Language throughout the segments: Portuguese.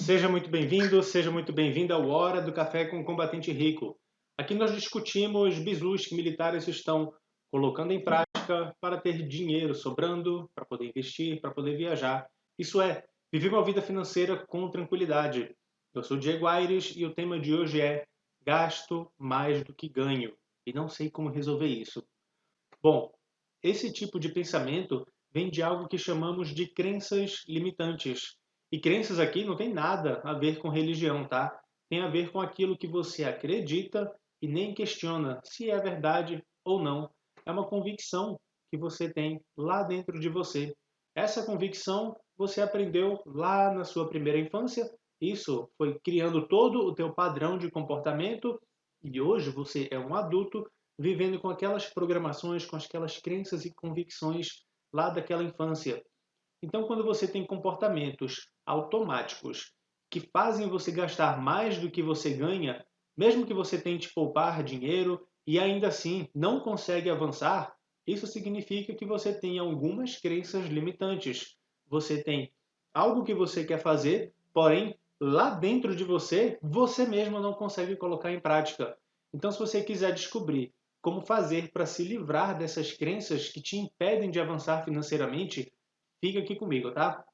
Seja muito bem-vindo, seja muito bem-vinda ao Hora do Café com o Combatente Rico. Aqui nós discutimos bizus que militares estão colocando em prática para ter dinheiro sobrando, para poder investir, para poder viajar. Isso é, viver uma vida financeira com tranquilidade. Eu sou Diego Aires e o tema de hoje é gasto mais do que ganho. E não sei como resolver isso. Bom, esse tipo de pensamento vem de algo que chamamos de crenças limitantes. E crenças aqui não tem nada a ver com religião, tá? Tem a ver com aquilo que você acredita e nem questiona se é verdade ou não. É uma convicção que você tem lá dentro de você. Essa convicção você aprendeu lá na sua primeira infância. Isso foi criando todo o teu padrão de comportamento e hoje você é um adulto vivendo com aquelas programações, com aquelas crenças e convicções lá daquela infância. Então, quando você tem comportamentos automáticos que fazem você gastar mais do que você ganha, mesmo que você tente poupar dinheiro e ainda assim não consegue avançar, isso significa que você tem algumas crenças limitantes. Você tem algo que você quer fazer, porém lá dentro de você, você mesmo não consegue colocar em prática. Então, se você quiser descobrir como fazer para se livrar dessas crenças que te impedem de avançar financeiramente, fica aqui comigo, tá?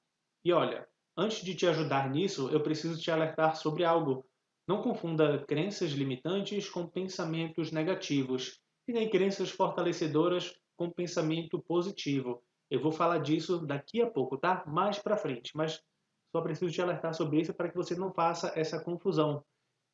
E olha, antes de te ajudar nisso, eu preciso te alertar sobre algo. Não confunda crenças limitantes com pensamentos negativos, e nem crenças fortalecedoras com pensamento positivo. Eu vou falar disso daqui a pouco, tá? Mais pra frente, mas só preciso te alertar sobre isso para que você não faça essa confusão.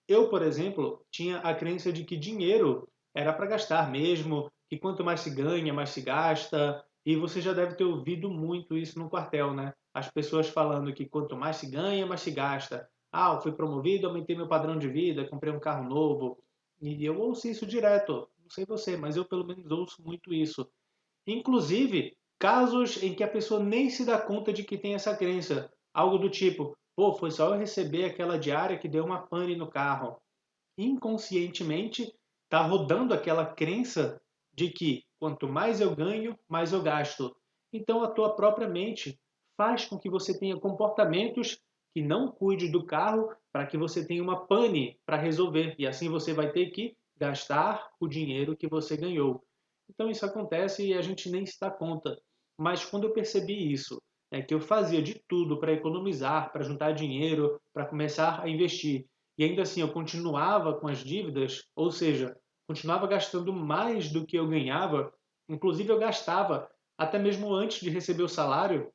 Eu, por exemplo, tinha a crença de que dinheiro era para gastar mesmo, que quanto mais se ganha, mais se gasta. E você já deve ter ouvido muito isso no quartel, né? As pessoas falando que quanto mais se ganha, mais se gasta. Ah, eu fui promovido, aumentei meu padrão de vida, comprei um carro novo. E eu ouço isso direto. Não sei você, mas eu pelo menos ouço muito isso. Inclusive, casos em que a pessoa nem se dá conta de que tem essa crença. Algo do tipo, pô, foi só eu receber aquela diária que deu uma pane no carro. Inconscientemente, está rodando aquela crença de que quanto mais eu ganho, mais eu gasto. Então, a tua própria mente faz com que você tenha comportamentos que não cuide do carro para que você tenha uma pane para resolver. E assim você vai ter que gastar o dinheiro que você ganhou. Então isso acontece e a gente nem se dá conta. Mas quando eu percebi isso, que eu fazia de tudo para economizar, para juntar dinheiro, para começar a investir, e ainda assim eu continuava com as dívidas, ou seja, continuava gastando mais do que eu ganhava, inclusive eu gastava até mesmo antes de receber o salário,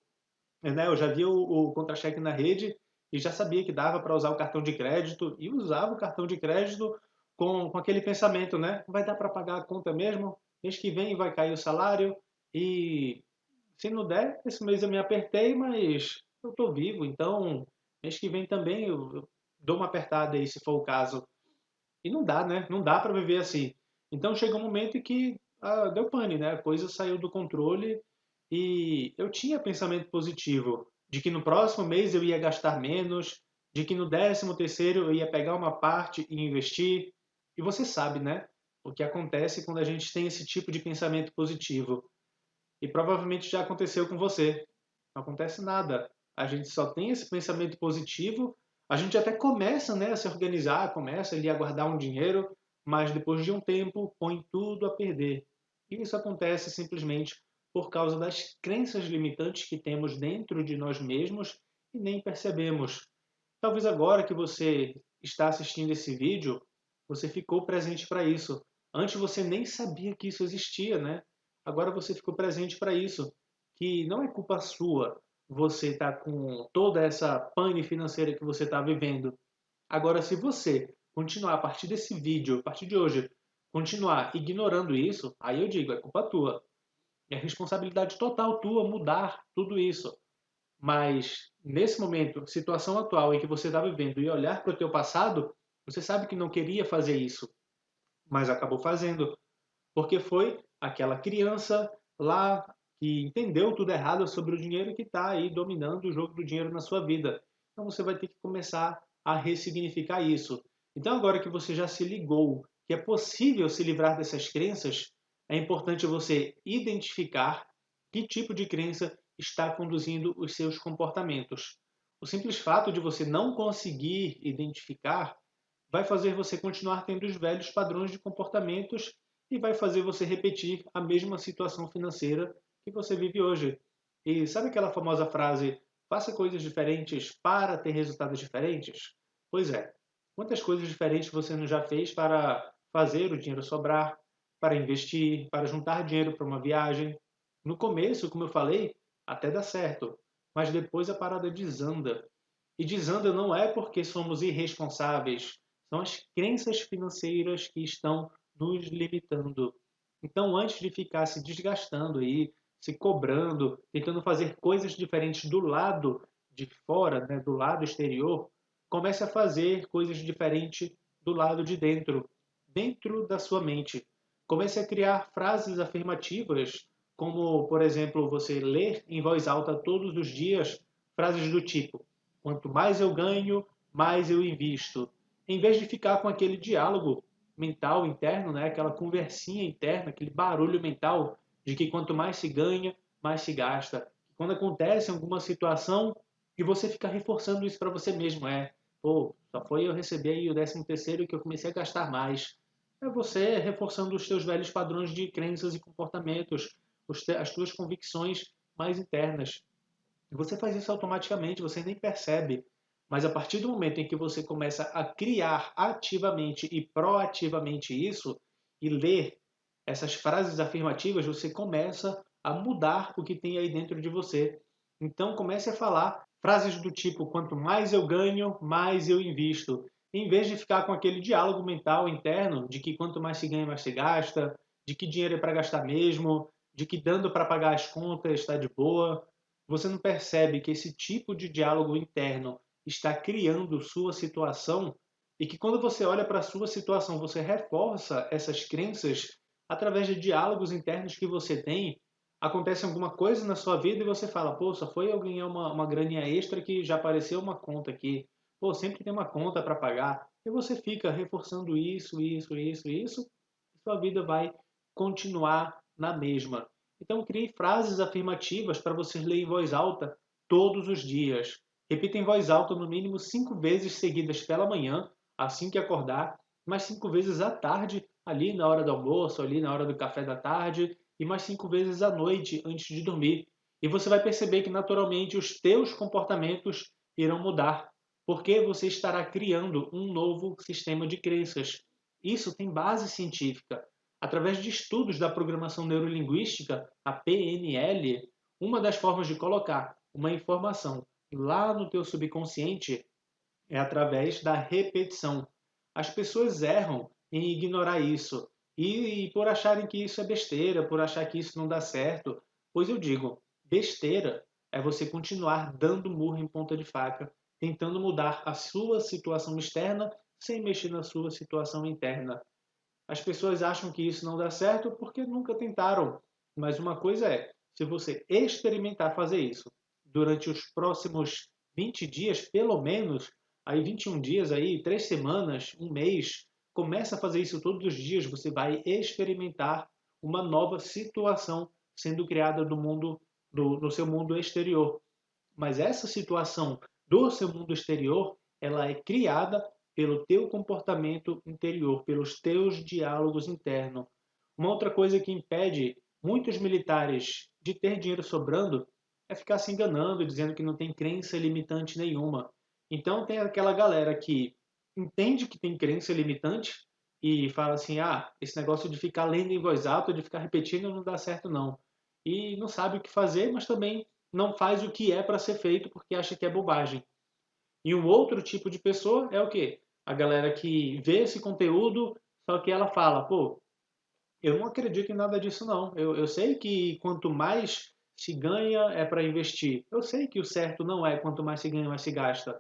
né? Eu já via o contra-cheque na rede e já sabia que dava para usar o cartão de crédito e usava o cartão de crédito com aquele pensamento, né? Vai dar para pagar a conta mesmo? Mês que vem vai cair o salário e se não der, esse mês eu me apertei, mas eu estou vivo, então mês que vem também eu dou uma apertada aí se for o caso. E não dá, né? Não dá para viver assim. Então chegou um momento em que deu pane, né? A coisa saiu do controle e eu tinha pensamento positivo de que no próximo mês eu ia gastar menos, de que no 13º eu ia pegar uma parte e investir. E você sabe, né? O que acontece quando a gente tem esse tipo de pensamento positivo. E provavelmente já aconteceu com você. Não acontece nada. A gente só tem esse pensamento positivo, a gente até começa, né, a se organizar, começa ali a guardar um dinheiro, mas depois de um tempo põe tudo a perder. E isso acontece simplesmente por causa das crenças limitantes que temos dentro de nós mesmos e nem percebemos. Talvez agora que você está assistindo esse vídeo, você ficou presente para isso. Antes você nem sabia que isso existia, né? Agora você ficou presente para isso, que não é culpa sua você estar com toda essa pane financeira que você está vivendo. Agora, se você continuar a partir desse vídeo, a partir de hoje, continuar ignorando isso, aí eu digo, é culpa tua. É responsabilidade total tua mudar tudo isso. Mas nesse momento, situação atual em que você está vivendo e olhar para o teu passado, você sabe que não queria fazer isso, mas acabou fazendo, porque foi aquela criança lá que entendeu tudo errado sobre o dinheiro que está aí dominando o jogo do dinheiro na sua vida. Então você vai ter que começar a ressignificar isso. Então agora que você já se ligou que é possível se livrar dessas crenças, é importante você identificar que tipo de crença está conduzindo os seus comportamentos. O simples fato de você não conseguir identificar vai fazer você continuar tendo os velhos padrões de comportamentos e vai fazer você repetir a mesma situação financeira que você vive hoje. E sabe aquela famosa frase, faça coisas diferentes para ter resultados diferentes? Pois é. Quantas coisas diferentes você não já fez para fazer o dinheiro sobrar, para investir, para juntar dinheiro para uma viagem? No começo, como eu falei, até dá certo, mas depois a parada desanda. E desanda não é porque somos irresponsáveis, são as crenças financeiras que estão nos limitando. Então, antes de ficar se desgastando aí, se cobrando, tentando fazer coisas diferentes do lado de fora, né, do lado exterior, comece a fazer coisas diferentes do lado de dentro, dentro da sua mente. Comece a criar frases afirmativas, como, por exemplo, você ler em voz alta todos os dias frases do tipo: quanto mais eu ganho, mais eu invisto. Em vez de ficar com aquele diálogo mental interno, né, aquela conversinha interna, aquele barulho mental de que quanto mais se ganha, mais se gasta. Quando acontece alguma situação, e você fica reforçando isso para você mesmo, pô, só foi eu receber aí o 13º que eu comecei a gastar mais. É você reforçando os seus velhos padrões de crenças e comportamentos, as suas convicções mais internas. E você faz isso automaticamente, você nem percebe. Mas a partir do momento em que você começa a criar ativamente e proativamente isso, e ler essas frases afirmativas, você começa a mudar o que tem aí dentro de você. Então comece a falar frases do tipo: quanto mais eu ganho, mais eu invisto. Em vez de ficar com aquele diálogo mental interno de que quanto mais se ganha, mais se gasta, de que dinheiro é para gastar mesmo, de que dando para pagar as contas está de boa. Você não percebe que esse tipo de diálogo interno está criando sua situação e que quando você olha para a sua situação, você reforça essas crenças através de diálogos internos que você tem. Acontece alguma coisa na sua vida e você fala: pô, só foi eu ganhar uma graninha extra que já apareceu uma conta aqui. Pô, sempre tem uma conta para pagar. E você fica reforçando isso, e sua vida vai continuar na mesma. Então, crie frases afirmativas para você ler em voz alta todos os dias. Repita em voz alta no mínimo 5 vezes seguidas pela manhã, assim que acordar, mais 5 vezes à tarde, ali na hora do almoço, ali na hora do café da tarde, e mais 5 vezes à noite, antes de dormir. E você vai perceber que naturalmente os teus comportamentos irão mudar, porque você estará criando um novo sistema de crenças. Isso tem base científica. Através de estudos da programação neurolinguística, a PNL, uma das formas de colocar uma informação lá no teu subconsciente é através da repetição. As pessoas erram em ignorar isso e por acharem que isso é besteira, por achar que isso não dá certo. Pois eu digo, besteira é você continuar dando murro em ponta de faca, tentando mudar a sua situação externa sem mexer na sua situação interna. As pessoas acham que isso não dá certo porque nunca tentaram. Mas uma coisa é, se você experimentar fazer isso durante os próximos 20 dias, pelo menos, aí 21 dias, aí 3 semanas, um mês, começa a fazer isso todos os dias, você vai experimentar uma nova situação sendo criada no seu mundo exterior. Mas essa situação do seu mundo exterior, ela é criada pelo teu comportamento interior, pelos teus diálogos internos. Uma outra coisa que impede muitos militares de ter dinheiro sobrando é ficar se enganando, dizendo que não tem crença limitante nenhuma. Então tem aquela galera que entende que tem crença limitante e fala assim: ah, esse negócio de ficar lendo em voz alta, de ficar repetindo, não dá certo não. E não sabe o que fazer, mas também não faz o que é para ser feito porque acha que é bobagem. E um outro tipo de pessoa é o quê? A galera que vê esse conteúdo, só que ela fala: pô, eu não acredito em nada disso não. Eu sei que quanto mais se ganha é para investir. Eu sei que o certo não é quanto mais se ganha, mais se gasta.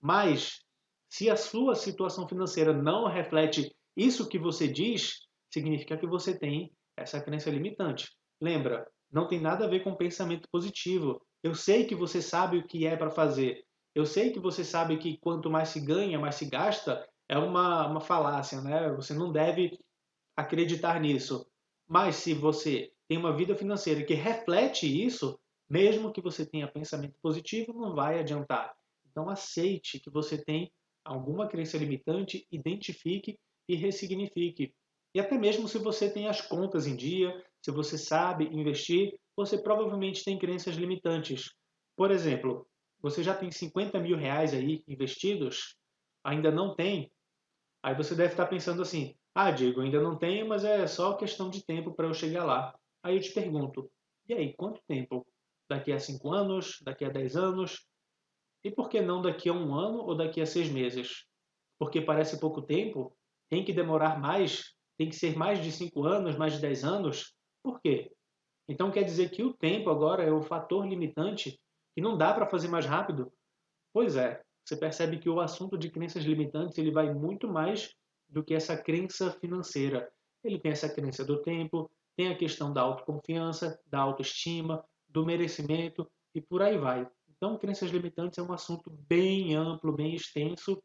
Mas se a sua situação financeira não reflete isso que você diz, significa que você tem essa crença limitante. Lembra, não tem nada a ver com pensamento positivo. Eu sei que você sabe o que é para fazer. Eu sei que você sabe que quanto mais se ganha, mais se gasta. É uma falácia, né? Você não deve acreditar nisso. Mas se você tem uma vida financeira que reflete isso, mesmo que você tenha pensamento positivo, não vai adiantar. Então aceite que você tem alguma crença limitante, identifique e ressignifique. E até mesmo se você tem as contas em dia, se você sabe investir, você provavelmente tem crenças limitantes. Por exemplo, você já tem 50 mil reais aí investidos? Ainda não tem? Aí você deve estar pensando assim, ah, Diego, ainda não tenho, mas é só questão de tempo para eu chegar lá. Aí eu te pergunto, e aí, quanto tempo? Daqui a 5 anos? Daqui a 10 anos? E por que não daqui a um ano ou daqui a 6 meses? Porque parece pouco tempo? Tem que demorar mais? Tem que ser mais de 5 anos, mais de 10 anos? Por quê? Então quer dizer que o tempo agora é o fator limitante e não dá para fazer mais rápido? Pois é, você percebe que o assunto de crenças limitantes ele vai muito mais do que essa crença financeira. Ele tem essa crença do tempo, tem a questão da autoconfiança, da autoestima, do merecimento e por aí vai. Então, crenças limitantes é um assunto bem amplo, bem extenso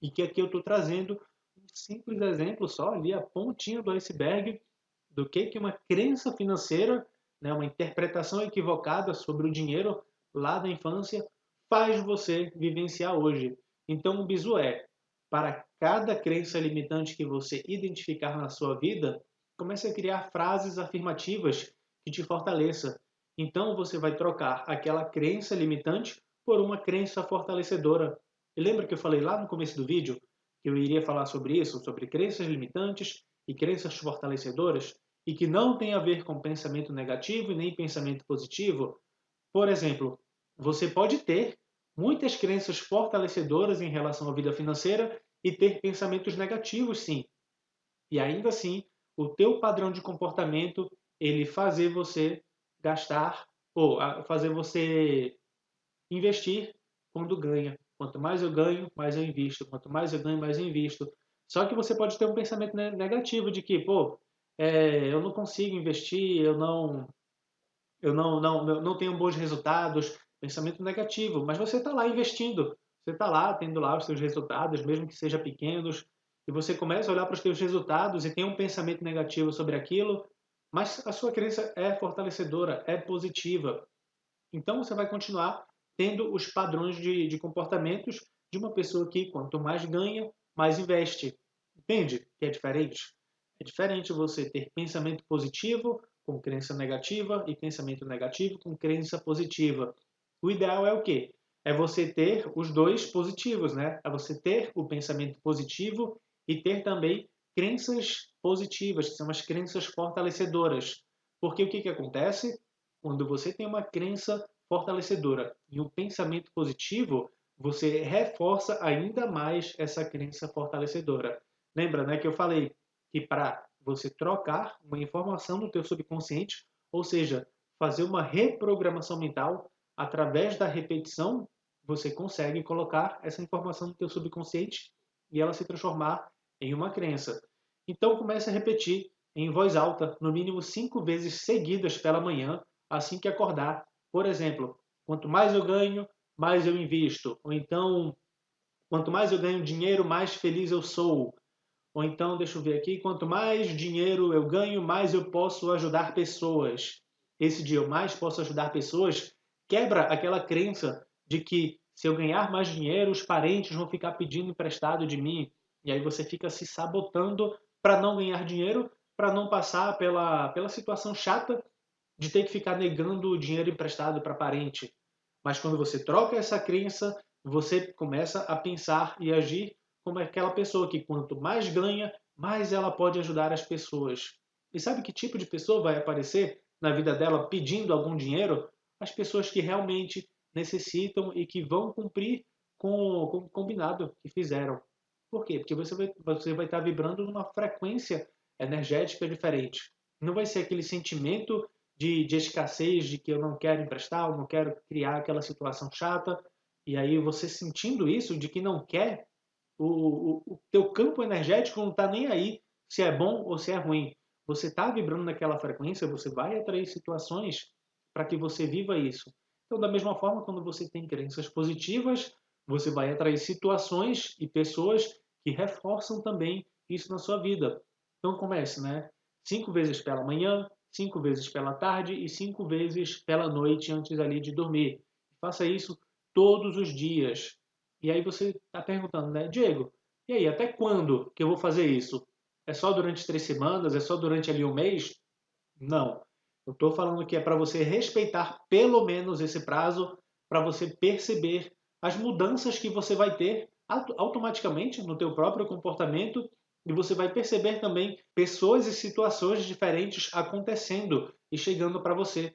e que aqui eu estou trazendo um simples exemplo só ali, a pontinha do iceberg do que uma crença financeira, né, uma interpretação equivocada sobre o dinheiro lá da infância faz você vivenciar hoje. Então, o bizu é, para cada crença limitante que você identificar na sua vida, comece a criar frases afirmativas que te fortaleça. Então, você vai trocar aquela crença limitante por uma crença fortalecedora. E lembra que eu falei lá no começo do vídeo que eu iria falar sobre isso, sobre crenças limitantes e crenças fortalecedoras, e que não tem a ver com pensamento negativo e nem pensamento positivo? Por exemplo, você pode ter muitas crenças fortalecedoras em relação à vida financeira e ter pensamentos negativos, sim. E ainda assim, o teu padrão de comportamento, ele fazer você gastar ou fazer você investir quando ganha. Quanto mais eu ganho, mais eu invisto. Quanto mais eu ganho, mais eu invisto. Só que você pode ter um pensamento negativo de que, pô, eu não consigo investir, eu não tenho bons resultados, pensamento negativo, mas você está lá investindo, você está lá tendo lá os seus resultados, mesmo que sejam pequenos, e você começa a olhar para os seus resultados e tem um pensamento negativo sobre aquilo, mas a sua crença é fortalecedora, é positiva. Então você vai continuar tendo os padrões de comportamentos de uma pessoa que quanto mais ganha, mais investe. Entende que é diferente? É diferente você ter pensamento positivo com crença negativa e pensamento negativo com crença positiva. O ideal é o quê? É você ter os dois positivos, né? É você ter o pensamento positivo e ter também crenças positivas, que são as crenças fortalecedoras. Porque o que, que acontece? Quando você tem uma crença fortalecedora e um pensamento positivo, você reforça ainda mais essa crença fortalecedora. Lembra, né, que eu falei que para você trocar uma informação no teu subconsciente, ou seja, fazer uma reprogramação mental através da repetição, você consegue colocar essa informação no teu subconsciente e ela se transformar em uma crença. Então comece a repetir em voz alta, no mínimo 5 vezes seguidas pela manhã, assim que acordar. Por exemplo, quanto mais eu ganho, mais eu invisto. Ou então, quanto mais eu ganho dinheiro, mais feliz eu sou. Ou então, deixa eu ver aqui, quanto mais dinheiro eu ganho, mais eu posso ajudar pessoas. Esse dia eu mais posso ajudar pessoas quebra aquela crença de que se eu ganhar mais dinheiro, os parentes vão ficar pedindo emprestado de mim. E aí você fica se sabotando para não ganhar dinheiro, para não passar pela situação chata de ter que ficar negando o dinheiro emprestado para parente. Mas quando você troca essa crença, você começa a pensar e agir como aquela pessoa que quanto mais ganha, mais ela pode ajudar as pessoas. E sabe que tipo de pessoa vai aparecer na vida dela pedindo algum dinheiro? As pessoas que realmente necessitam e que vão cumprir com o combinado que fizeram. Por quê? Porque você vai estar vibrando numa frequência energética diferente. Não vai ser aquele sentimento de escassez, de que eu não quero emprestar, eu não quero criar aquela situação chata. E aí você sentindo isso, de que não quer, o teu campo energético não está nem aí se é bom ou se é ruim. Você está vibrando naquela frequência, você vai atrair situações para que você viva isso. Então, da mesma forma, quando você tem crenças positivas, você vai atrair situações e pessoas que reforçam também isso na sua vida. Então comece, né? 5 vezes pela manhã, 5 vezes pela tarde e 5 vezes pela noite antes ali de dormir. Faça isso todos os dias. E aí você está perguntando, né, Diego, e aí, até quando que eu vou fazer isso? É só durante 3 semanas? É só durante ali um mês? Não. Eu estou falando que é para você respeitar pelo menos esse prazo, para você perceber as mudanças que você vai ter automaticamente no teu próprio comportamento e você vai perceber também pessoas e situações diferentes acontecendo e chegando para você.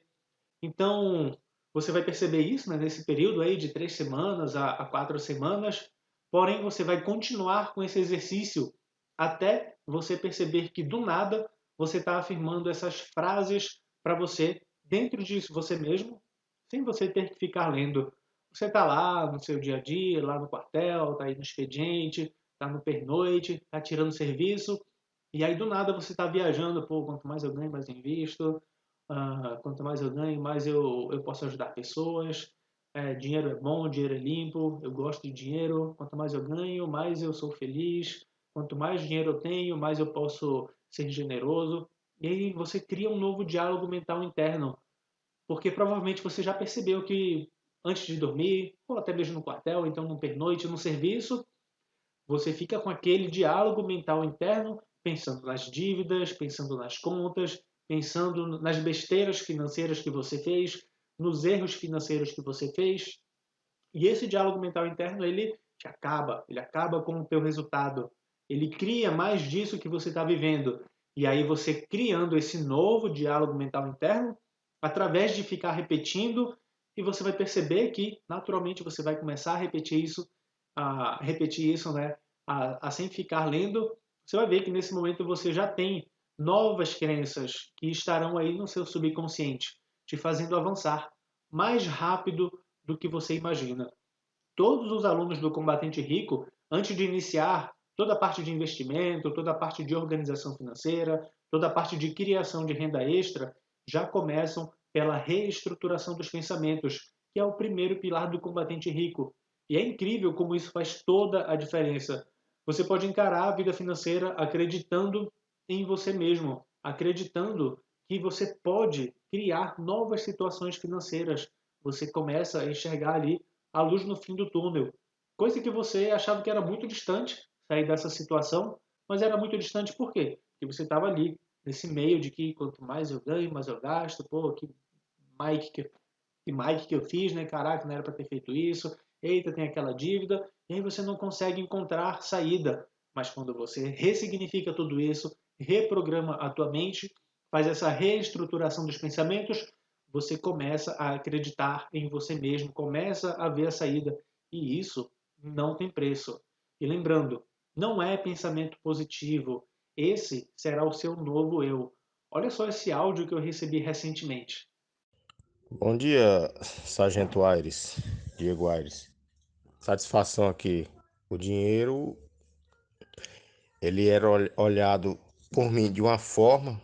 Então, você vai perceber isso, né, nesse período aí de 3 semanas a 4 semanas, porém você vai continuar com esse exercício até você perceber que do nada você está afirmando essas frases para você dentro de você mesmo, sem você ter que ficar lendo. Você está lá no seu dia a dia, lá no quartel, está aí no expediente, está no pernoite, está tirando serviço, e aí do nada você está viajando, pô, quanto mais eu ganho, mais eu invisto, quanto mais eu ganho, mais eu posso ajudar pessoas. Dinheiro é bom, dinheiro é limpo, eu gosto de dinheiro. Quanto mais eu ganho, mais eu sou feliz. Quanto mais dinheiro eu tenho, mais eu posso ser generoso. E aí você cria um novo diálogo mental interno, porque provavelmente você já percebeu que antes de dormir, ou até mesmo no quartel, então no pernoite, no serviço, você fica com aquele diálogo mental interno, pensando nas dívidas, pensando nas contas, pensando nas besteiras financeiras que você fez, nos erros financeiros que você fez. E esse diálogo mental interno, ele acaba com o teu resultado. Ele cria mais disso que você está vivendo. E aí você criando esse novo diálogo mental interno, através de ficar repetindo, e você vai perceber que naturalmente você vai começar a repetir isso, né? A sem ficar lendo. Você vai ver que nesse momento você já tem novas crenças que estarão aí no seu subconsciente, te fazendo avançar mais rápido do que você imagina. Todos os alunos do Combatente Rico, antes de iniciar toda a parte de investimento, toda a parte de organização financeira, toda a parte de criação de renda extra, já começam pela reestruturação dos pensamentos, que é o primeiro pilar do Combatente Rico. E é incrível como isso faz toda a diferença. Você pode encarar a vida financeira acreditando em você mesmo, acreditando que você pode criar novas situações financeiras. Você começa a enxergar ali a luz no fim do túnel. Coisa que você achava que era muito distante sair dessa situação, mas era muito distante por quê? Porque você estava ali, nesse meio de que quanto mais eu ganho, mais eu gasto, pô, que Mike que eu fiz, né? Caraca, não era para ter feito isso. Eita, tem aquela dívida. E aí você não consegue encontrar saída. Mas quando você ressignifica tudo isso, reprograma a tua mente, faz essa reestruturação dos pensamentos, você começa a acreditar em você mesmo, começa a ver a saída. E isso não tem preço. E lembrando, não é pensamento positivo. Esse será o seu novo eu. Olha só esse áudio que eu recebi recentemente. Bom dia, Sargento Aires, Diego Aires. Satisfação aqui. O dinheiro, ele era olhado por mim de uma forma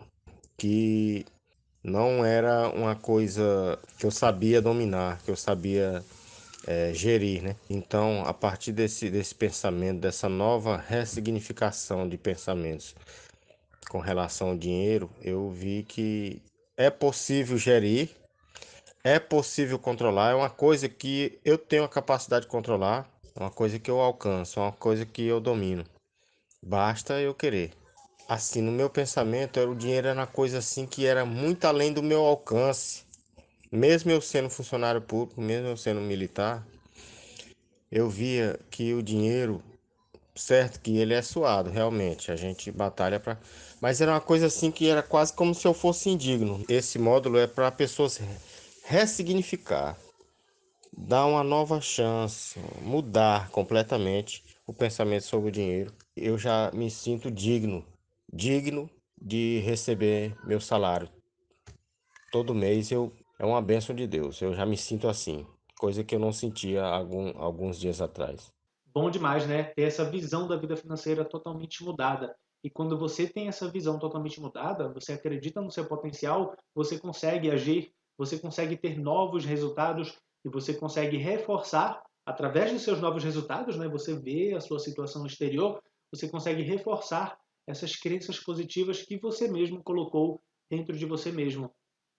que não era uma coisa que eu sabia dominar, que eu sabia gerir, né? Então, a partir desse pensamento, dessa nova ressignificação de pensamentos com relação ao dinheiro, eu vi que é possível gerir. É possível controlar, é uma coisa que eu tenho a capacidade de controlar, é uma coisa que eu alcanço, é uma coisa que eu domino. Basta eu querer. Assim, no meu pensamento, o dinheiro era uma coisa assim que era muito além do meu alcance. Mesmo eu sendo funcionário público, mesmo eu sendo militar, eu via que o dinheiro, certo, que ele é suado, realmente, a gente batalha para, mas era uma coisa assim que era quase como se eu fosse indigno. Esse módulo é para pessoas ressignificar, dar uma nova chance, mudar completamente o pensamento sobre o dinheiro. Eu já me sinto digno de receber meu salário. Todo mês é uma bênção de Deus. Eu já me sinto assim, coisa que eu não sentia alguns dias atrás. Bom demais, né? Ter essa visão da vida financeira totalmente mudada. E quando você tem essa visão totalmente mudada, você acredita no seu potencial, você consegue agir, você consegue ter novos resultados e você consegue reforçar através dos seus novos resultados, né? Você vê a sua situação exterior, você consegue reforçar essas crenças positivas que você mesmo colocou dentro de você mesmo.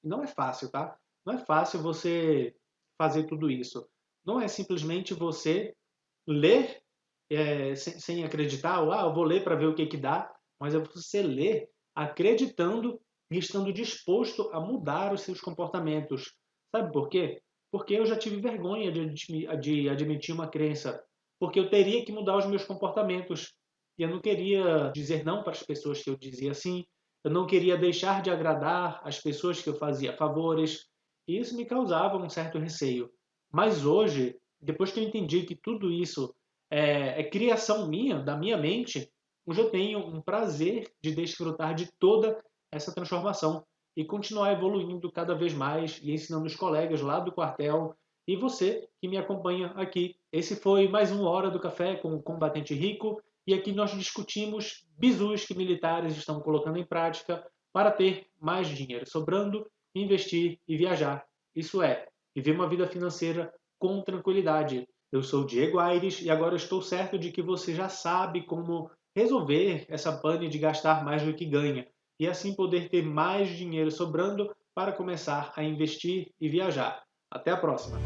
E não é fácil, tá? Não é fácil você fazer tudo isso. não é simplesmente você ler sem acreditar, ou eu vou ler para ver o que que dá, mas é você ler acreditando e estando disposto a mudar os seus comportamentos. Sabe por quê? Porque eu já tive vergonha de admitir uma crença, porque eu teria que mudar os meus comportamentos. E eu não queria dizer não para as pessoas que eu dizia sim, eu não queria deixar de agradar as pessoas que eu fazia favores, e isso me causava um certo receio. Mas hoje, depois que eu entendi que tudo isso é criação minha, da minha mente, hoje eu tenho um prazer de desfrutar de toda essa transformação e continuar evoluindo cada vez mais e ensinando os colegas lá do quartel e você que me acompanha aqui. Esse foi mais uma Hora do Café com o Combatente Rico e aqui nós discutimos bizus que militares estão colocando em prática para ter mais dinheiro sobrando, investir e viajar. Isso é, viver uma vida financeira com tranquilidade. Eu sou Diego Aires e agora estou certo de que você já sabe como resolver essa pane de gastar mais do que ganha e assim poder ter mais dinheiro sobrando para começar a investir e viajar. Até a próxima!